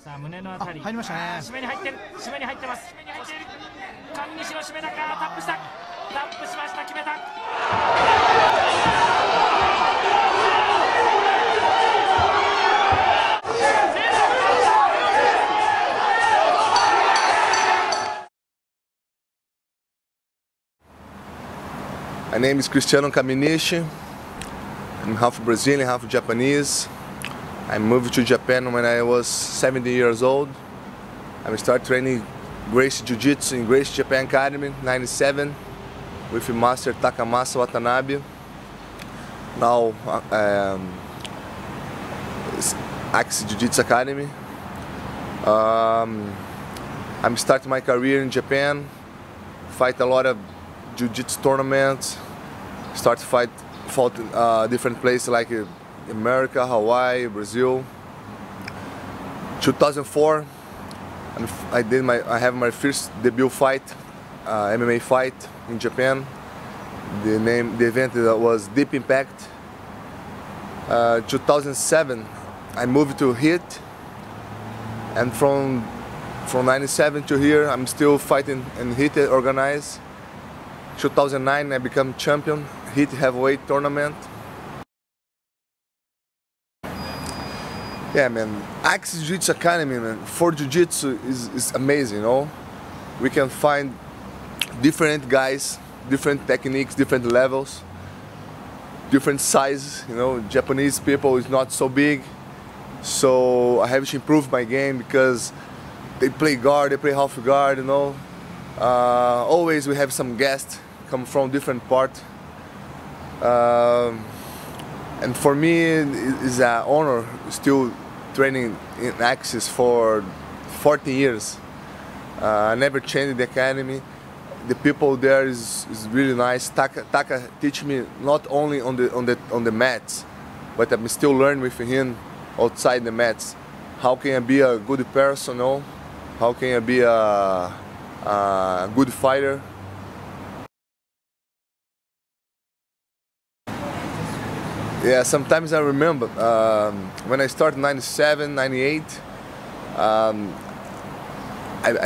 さあ胸のあたり入りましたね。締めに入ってる、締めに入ってます。締めに入っている。上西の締めだか、タップした。タップしました、決めた。My name is Cristiano Kaminishi. I'm half Brazilian, half Japanese. I moved to Japan when I was 70 years old. I started training Grace Jiu-Jitsu in Grace Japan Academy, 97, with Master Takamasa Watanabe. Now, Axis Jiu-Jitsu Academy. I'm starting my career in Japan, fight a lot of Jiu-Jitsu tournaments, start to fought different places like America, Hawaii, Brazil. 2004, I have my first debut fight, MMA fight in Japan. The event was Deep Impact. 2007, I moved to HIT, and from 97 to here, I'm still fighting in HIT organized. 2009, I became champion, HIT heavyweight tournament. Yeah, man, Axis Jiu-Jitsu Academy, man, for Jiu-Jitsu is amazing, you know? We can find different guys, different techniques, different levels, different sizes, you know? Japanese people is not so big, so I have to improve my game because they play guard, they play half guard, you know? Always we have some guests come from different parts, and for me it's an honor still training in Axis for 14 years. I never changed the academy. The people there is really nice. Taka teach me not only on the mats, but I'm still learning with him outside the mats. How can I be a good person? You know? How can I be a good fighter? Yeah, sometimes I remember when I started 97, 98, I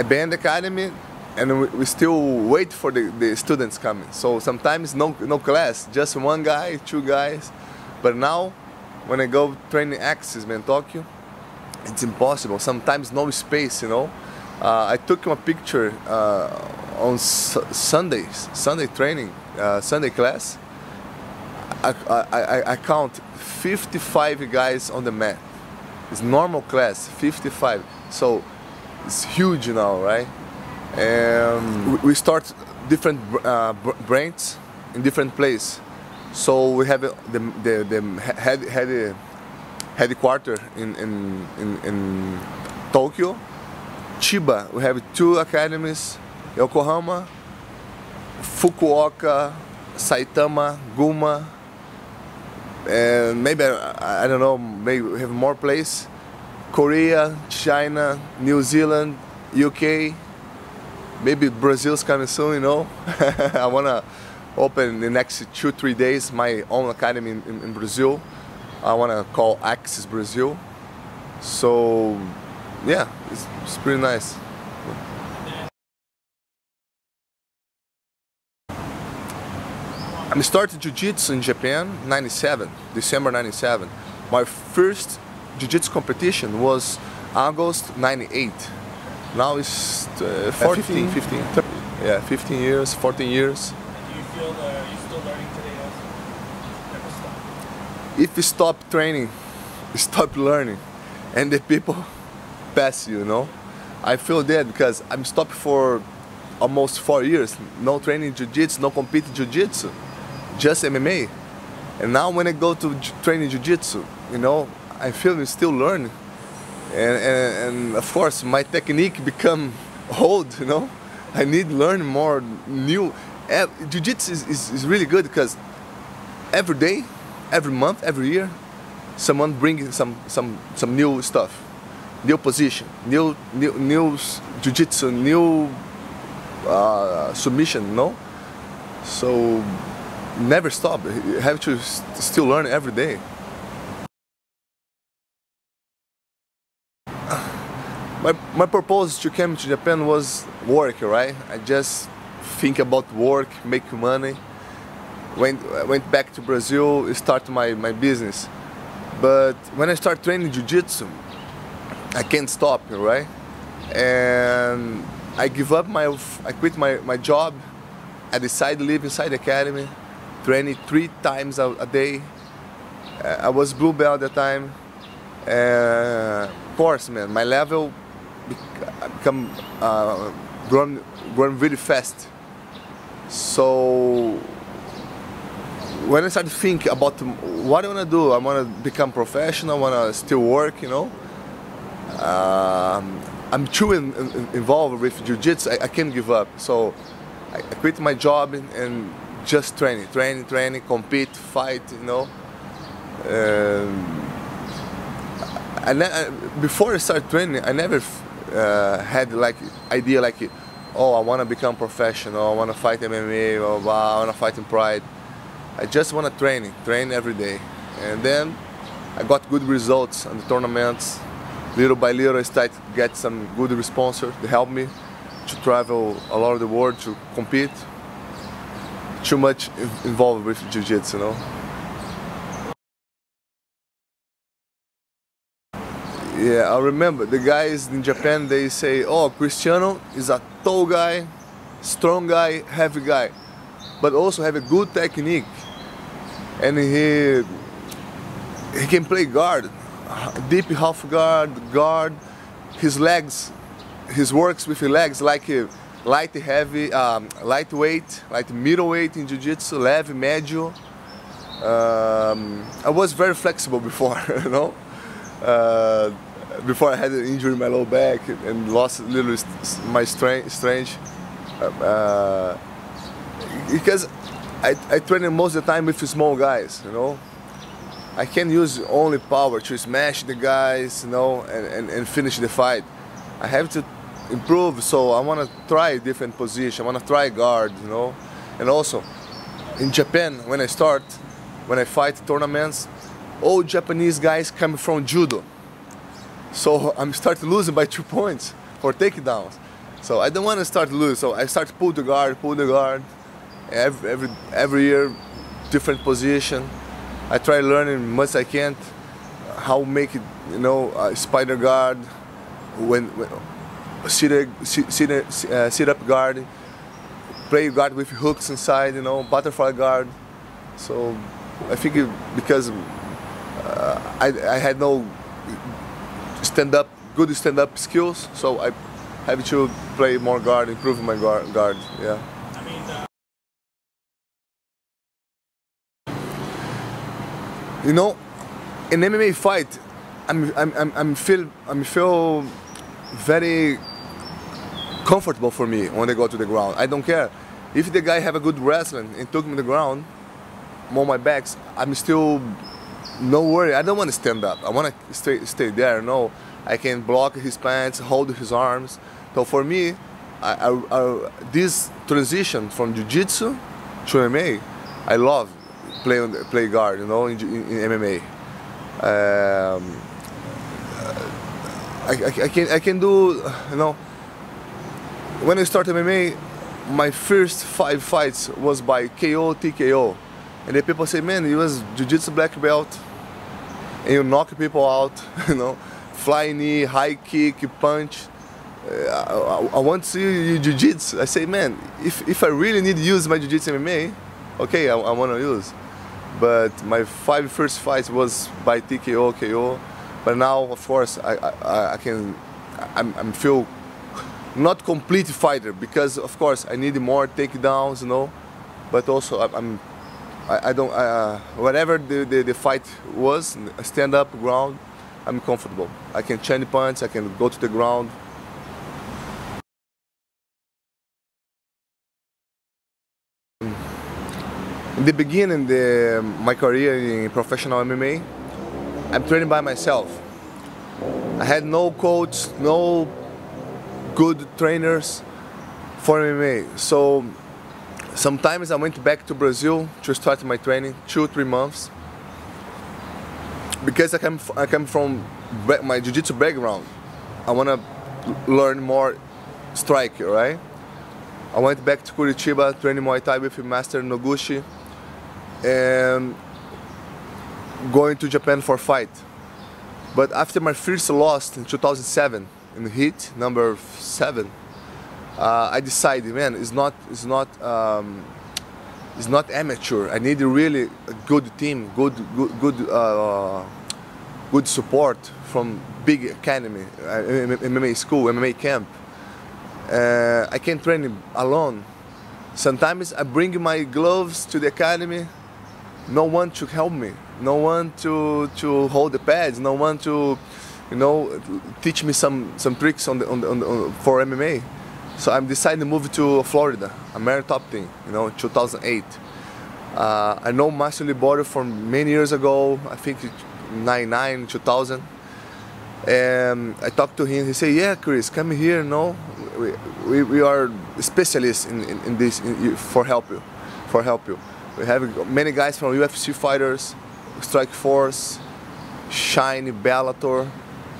been in the academy and we still wait for the students coming. So sometimes no class, just one guy, two guys. But now, when I go training Axis, man, Tokyo, it's impossible. Sometimes no space, you know. I took a picture on Sunday training, Sunday class. I count 55 guys on the mat. It's normal class, 55. So it's huge now, right? And we start different brands in different places. So we have the headquarters in Tokyo. Chiba, we have 2 academies, Yokohama, Fukuoka, Saitama, Guma, and maybe, I don't know, maybe we have more places. Korea, China, New Zealand, UK, maybe Brazil's coming soon, you know. I want to open in the next 2-3 days my own academy in Brazil. I want to call Axis Brazil. So yeah, it's pretty nice. I started Jiu-Jitsu in Japan, 97, December 97. My first Jiu-Jitsu competition was August 98. Now it's 15 years, 14 years. Do you feel you're still learning today also? Never stop. If you stop training, you stop learning, and the people pass you, you know. I feel that because I'm stopped for almost 4 years, no training Jiu-Jitsu, no competing Jiu-Jitsu, just MMA. And now when I go to training Jiu-Jitsu, you know, I feel I'm still learning. And of course my technique become old, you know. I need to learn more new. Jiu-Jitsu is really good because every day, every month, every year, someone brings some new stuff, new position, new Jiu-Jitsu, new submission, you know. So never stop. You have to still learn every day. my purpose to come to Japan was work, right? I just think about work, make money. Went back to Brazil, start my business. But when I start training Jiu-Jitsu, I can't stop, right? And I quit my job. I decided to live inside the academy, training 3 times a day. I was blue belt at the time. Of course, man, my level become grown really fast. So when I started to think about what I want to do, I want to become professional, I want to still work, you know. I'm too involved with Jiu-Jitsu, I can't give up. So I quit my job and just training, compete, fight, you know. Before I started training, I never had like idea like, oh, I want to become professional, I want to fight MMA, or I want to fight in Pride. I just want to train every day. And then I got good results on the tournaments. Little by little I started to get some good sponsors to help me to travel all over the world to compete. Too much involved with Jiu-Jitsu, you know. Yeah, I remember the guys in Japan, they say, oh, Cristiano is a tall guy, strong guy, heavy guy, but also have a good technique. And he can play guard, deep half guard. His legs, his works with his legs like light, heavy, lightweight, like middleweight in Jiu-Jitsu, leve, médio. I was very flexible before, you know. Before I had an injury in my low back and lost a little my strength. Because I train most of the time with small guys, you know. I can't use only power to smash the guys, you know, and finish the fight. I have to improve, so I want to try different positions. I want to try guard, you know. And also, in Japan, when I fight tournaments, all Japanese guys come from judo. So I'm starting losing by 2 points for takedowns. So I don't want to start to lose. So I start to pull the guard. Every year, different position. I try learning much I can how make it, you know, spider guard, sit up guard, play guard with hooks inside, you know, butterfly guard. So I think because I had no good stand-up skills, so I have to play more guard, improve my guard. Yeah. You know, in MMA fight, I'm feel very comfortable for me when they go to the ground. I don't care if the guy have a good wrestling and took me to the ground, on my backs. I'm still no worry. I don't want to stand up. I want to stay there. No, I can block his pants, hold his arms. So for me, this transition from Jiu-Jitsu to MMA, I love play guard, you know, in MMA. I can do, you know. When I started MMA, my first 5 fights was by KO, TKO, and the people say, man, you was Jiu-Jitsu black belt, and you knock people out, you know, fly knee, high kick, punch. I want to see you Jiu-Jitsu. I say, man, if I really need to use my Jiu-Jitsu MMA, okay, I want to use. But my 5 first fights was by TKO, KO. But now, of course, I'm feel not complete fighter because, of course, I need more takedowns, you know. But also, I don't. Whatever the fight was, stand up, ground, I'm comfortable. I can change punch. I can go to the ground. In the beginning of my career in professional MMA, I'm training by myself. I had no coach, no good trainers for MMA. So sometimes I went back to Brazil to start my training, 2-3 months. Because I come from my jiu-jitsu background, I want to learn more strike, right? I went back to Curitiba, training Muay Thai with Master Noguchi, and going to Japan for fight. But after my first loss in 2007 in the heat number 7, I decided, man, it's not amateur. I need a really good team, good support from big academy, MMA school, MMA camp. I can't train alone. Sometimes I bring my gloves to the academy, no one to help me, no one to hold the pads, no one to, teach me some tricks for MMA. So I'm deciding to move to Florida, a top team, 2008. I know Master Libório from many years ago, I think 99, 2000. And I talked to him, he said, yeah, Chris, come here, we are specialists in this, for help you. We have many guys from UFC fighters, Strike Force, Shine, Bellator,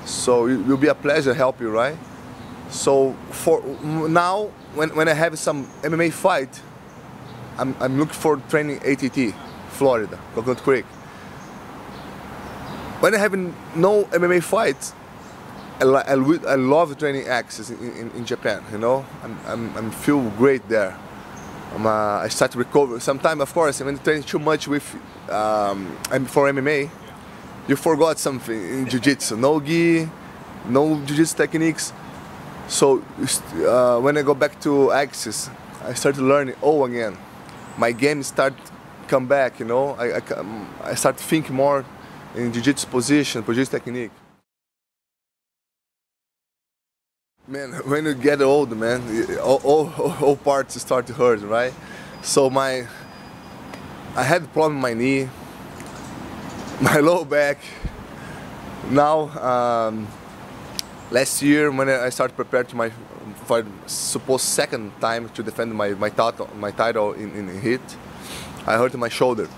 so it will be a pleasure to help you, right? So for now, when I have some MMA fight, I'm looking for training ATT, Florida, Coconut Creek. When I have no MMA fights, I love training Axis in Japan. I feel great there. I start to recover. Sometimes, of course, when you train too much with for MMA, you forgot something in Jiu-Jitsu. No gi, no Jiu-Jitsu techniques. So when I go back to Axis, I started learning again. My game start come back. I start to think more in Jiu-Jitsu position, Jiu-Jitsu technique. Man, when you get old, man, all parts start to hurt, right? So I had a problem with my knee, my lower back. Now, last year when I started preparing for supposed second time to defend my title in heat, I hurt my shoulder.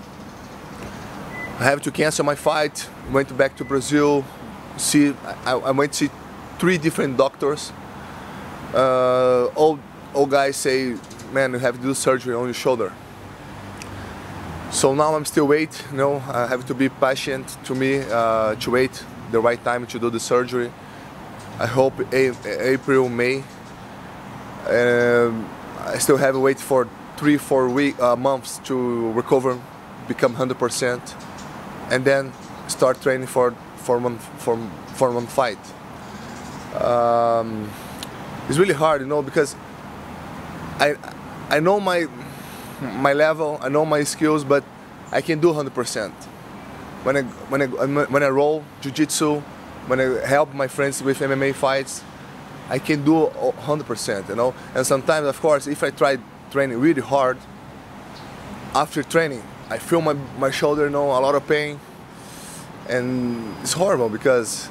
I have to cancel my fight. Went back to Brazil. I went to see 3 different doctors. All guys say, man, you have to do surgery on your shoulder. So now I'm still waiting. I have to be patient to wait the right time to do the surgery. I hope April, May. I still have to wait for 3-4 months to recover, become 100%, and then start training for one fight. It's really hard, because I know my level, I know my skills, but I can do 100%. When I roll Jiu-Jitsu, when I help my friends with MMA fights, I can do 100%, And sometimes, of course, if I try training really hard, after training, I feel my shoulder, a lot of pain, and it's horrible because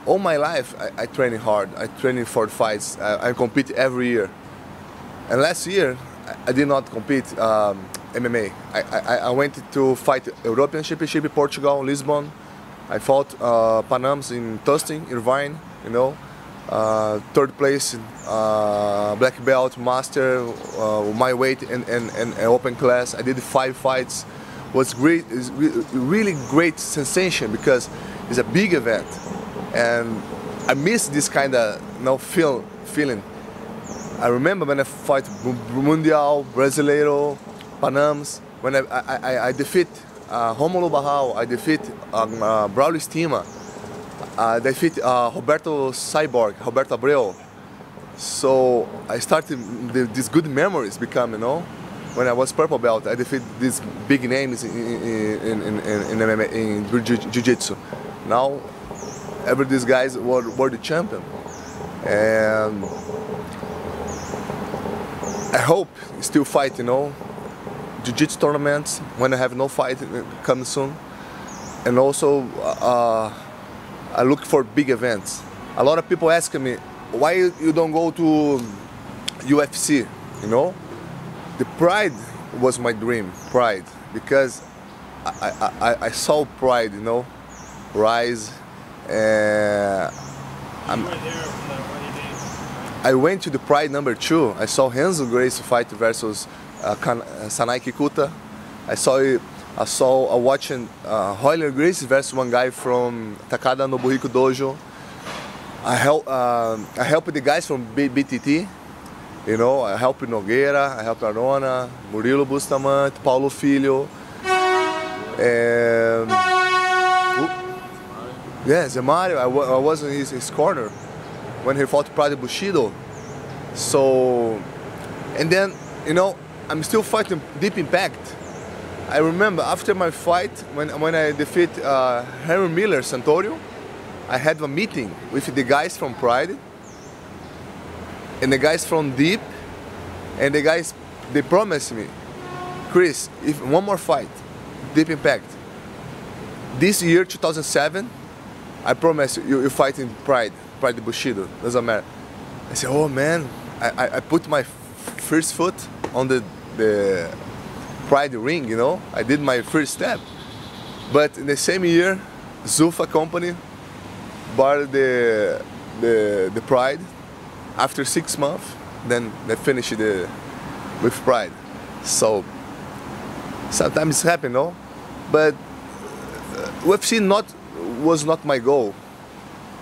all my life I train hard. I train for fights. I compete every year. And last year I did not compete MMA. I went to fight European Championship in Portugal, Lisbon. I fought Panams in Tustin, Irvine. 3rd place, black belt, master, my weight and open class. I did 5 fights. Was great. It's really great sensation because it's a big event. And I miss this kind of feeling. I remember when I fight Mundial, Brasileiro, Panams, when I defeat Romulo Barral, I defeat Braulio Estima, I defeat Roberto Abreu. So I started these good memories become, when I was purple belt, I defeat these big names in MMA, in Jiu-Jitsu. Now, these guys were the champion, and I hope still fight, Jiu-Jitsu tournaments when I have no fight come soon, and also I look for big events. A lot of people ask me why you don't go to UFC, The Pride was my dream, Pride, because I saw Pride, rise. I went to the Pride #2. I saw Renzo Gracie fight versus Sanai Kikuta. I watching Royler Gracie versus one guy from Takada Nobuhiko Dojo. I helped the guys from BTT. You know, I helped Nogueira, I helped Arona, Murilo Bustamante, Paulo Filho, and yeah, Zemario. I was in his corner when he fought Pride Bushido. So, and then, you know, I'm still fighting Deep Impact. I remember after my fight, when I defeat Henry Miller Santorio, I had a meeting with the guys from Pride and the guys from Deep, and the guys, they promised me, Chris, if one more fight, Deep Impact, this year, 2007, I promise you fight in Pride Bushido, doesn't matter. I said, oh man, I put my first foot on the Pride ring, you know, I did my first step. But in the same year, Zuffa company bought the Pride. After 6 months, then they finished with Pride. So sometimes it happens, no? But UFC was not my goal.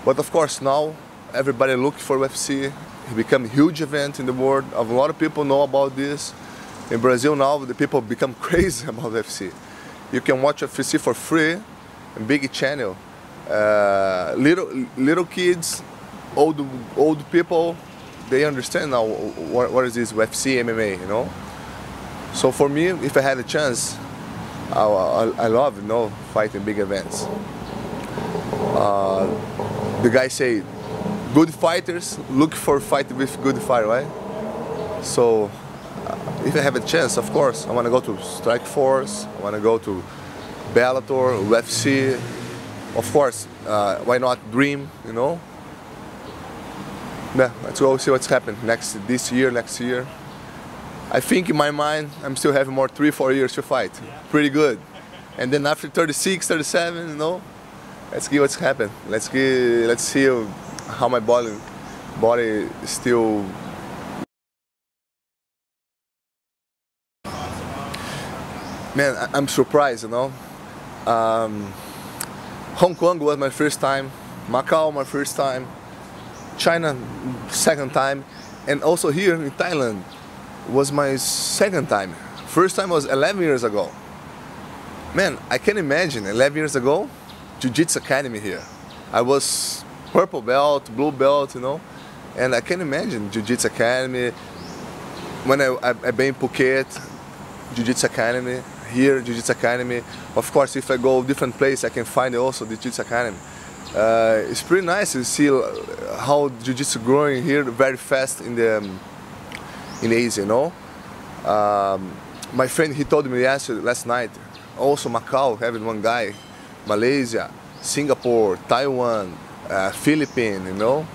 But of course now everybody looks for UFC. It become a huge event in the world. A lot of people know about this. In Brazil now, the people become crazy about UFC. You can watch UFC for free, a big channel. Little kids, old people, they understand now what is this UFC MMA, you know. So for me, if I had a chance, I love, you know, fighting big events. The guys say, good fighters look for fight with good fighter, right? So if I have a chance, of course, I want to go to Strikeforce, I want to go to Bellator, UFC. Of course, why not Dream, you know? Yeah, let's go see what's happening next year. I think in my mind, I'm still having more 3-4 years to fight. Pretty good. And then after 36, 37, you know, let's see what's happening. Let's see how my body is still. Man, I'm surprised, you know. Hong Kong was my first time, Macau my first time, China second time, and also here in Thailand was my second time. First time was 11 years ago. Man, I can imagine 11 years ago, Jiu-Jitsu Academy here. I was purple belt, blue belt, you know, and I can imagine Jiu-Jitsu Academy. When I've been in Phuket, Jiu-Jitsu Academy, here Jiu-Jitsu Academy. Of course, if I go different place, I can find also the Jiu-Jitsu Academy. It's pretty nice to see how Jiu-Jitsu growing here very fast in Asia, you know. My friend, he told me last night, also Macau having one guy, Malaysia, Singapore, Taiwan, Philippines, you know,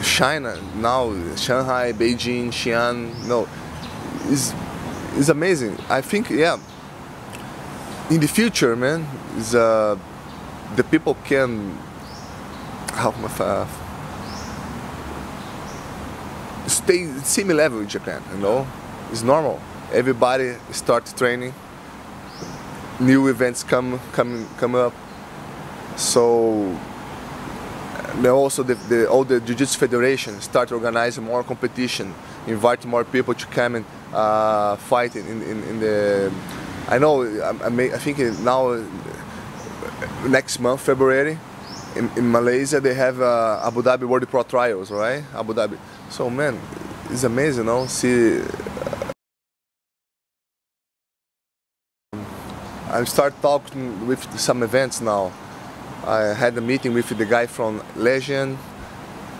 China now, Shanghai, Beijing, Xi'an, you know, it's amazing. I think, yeah, in the future, man, the people can stay same level in Japan, you know. It's normal. Everybody start training. New events come up. So now also all the Jiu-Jitsu Federation start organizing more competition, invite more people to come and fight in the. I know. I think now next month, February, in Malaysia they have Abu Dhabi World Pro Trials, right? Abu Dhabi. So man, it's amazing, you know. See. I start talking with some events now. I had a meeting with the guy from Legend.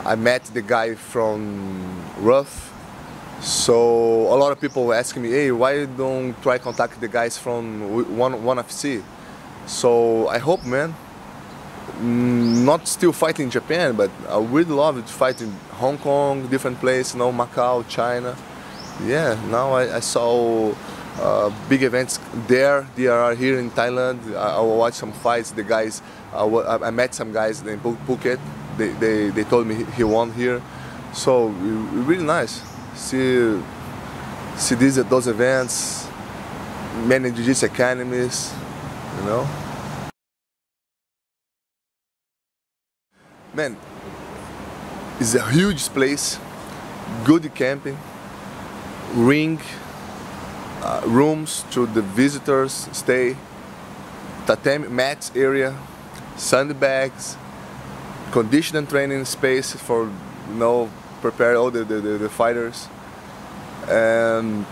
I met the guy from Rough. So a lot of people were asking me, hey, why don't try contact the guys from one FC? So I hope, man, not still fighting in Japan, but I would love to fight in Hong Kong, different place, you know, Macau, China. Yeah, now I saw big events there. They are here in Thailand. I will watch some fights. The guys, I met some guys in Phuket. they told me he won here. So really nice. See those events, many Jiu-Jitsu academies, you know. Man, it's a huge place, good camping, ring, rooms to the visitors stay, tatami mats area, sandbags, conditioning training space for, you know, prepare all the fighters. And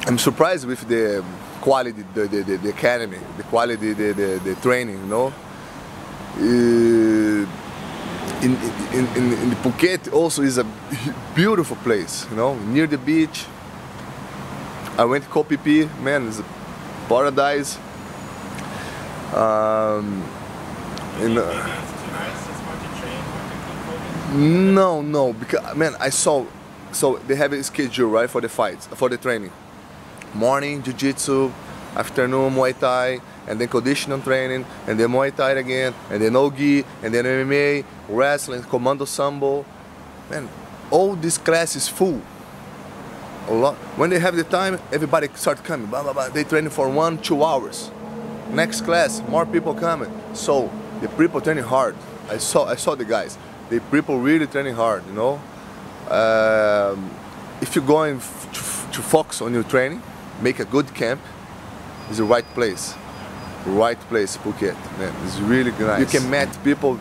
I'm surprised with the quality, the academy, the quality, the training, you know. In the Phuket also is a beautiful place, you know, near the beach. I went to Koh Phi Phi, man, it's a paradise. No, because man, I saw, so they have a schedule, right, for the fights, for the training. Morning Jiu-Jitsu, afternoon Muay Thai, and then conditioning training, and then Muay Thai again, and then Nogi, and then MMA, wrestling, Commando Sambo. Man, all this class is full. A lot. When they have the time, everybody start coming. Blah, blah, blah. They train for 1-2 hours. Next class, more people coming. So the people training hard. I saw the guys. The people really training hard. You know. If you're going to focus on your training, make a good camp. Is the right place. Right place, Phuket. Man, it's really nice. You can meet people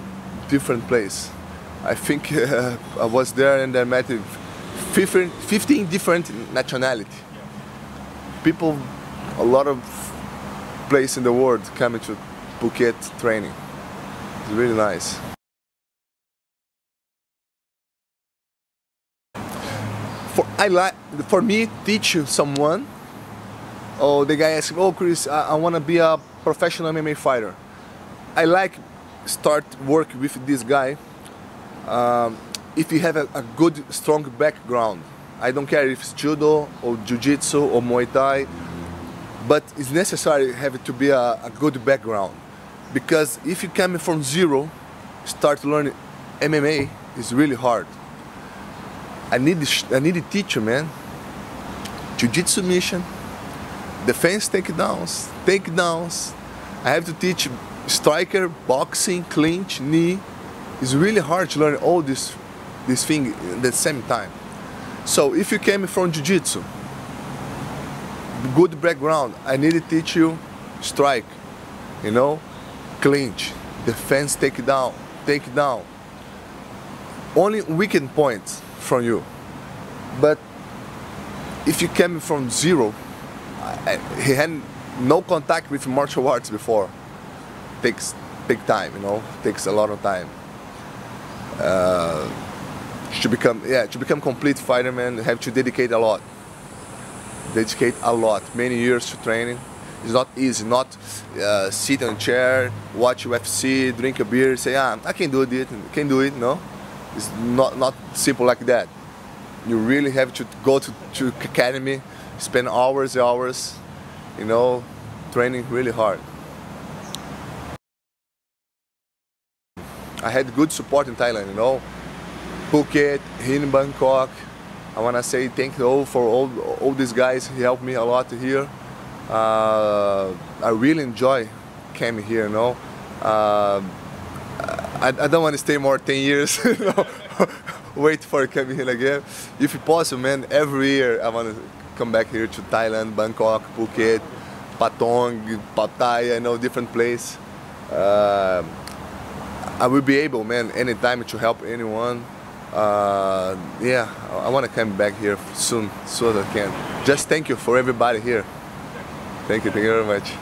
different place. I think I was there and I met 15 different nationality. People, a lot of place in the world coming to Phuket training. It's really nice. For me, teach someone. Oh, the guy asked me, oh Chris, I want to be a professional MMA fighter. I like start work with this guy. If you have a good, strong background, I don't care if it's judo or jiu-jitsu or Muay Thai, but it's necessary have to be a good background, because if you come from zero, start learning MMA, it's really hard. I need a teacher, man. Jiu-jitsu mission, defense takedowns. I have to teach striker, boxing, clinch, knee. It's really hard to learn all this thing at the same time. So if you came from Jiu-Jitsu, good background, I need to teach you strike, you know, clinch, defense, takedown. Only weakened points from you. But if you came from zero, he had no contact with martial arts before. Takes time, you know, takes a lot of time. To become complete fighter, man, you have to dedicate a lot. Many years to training. It's not easy. Not sit on a chair, watch UFC, drink a beer, say, I can do it. No, it's not simple like that. You really have to go to academy, spend hours, you know, training really hard. I had good support in Thailand, you know. Phuket, here in Bangkok. I want to say thank you for all these guys. He helped me a lot here. I really enjoy coming here, you know. I don't want to stay more 10 years, you know. Wait for coming here again. If possible, man, every year I want to come back here to Thailand, Bangkok, Phuket, Patong, Pattaya, you know, different place. I will be able, man, anytime to help anyone. Yeah, I want to come back here soon as I can. Just thank you for everybody here. Thank you very much.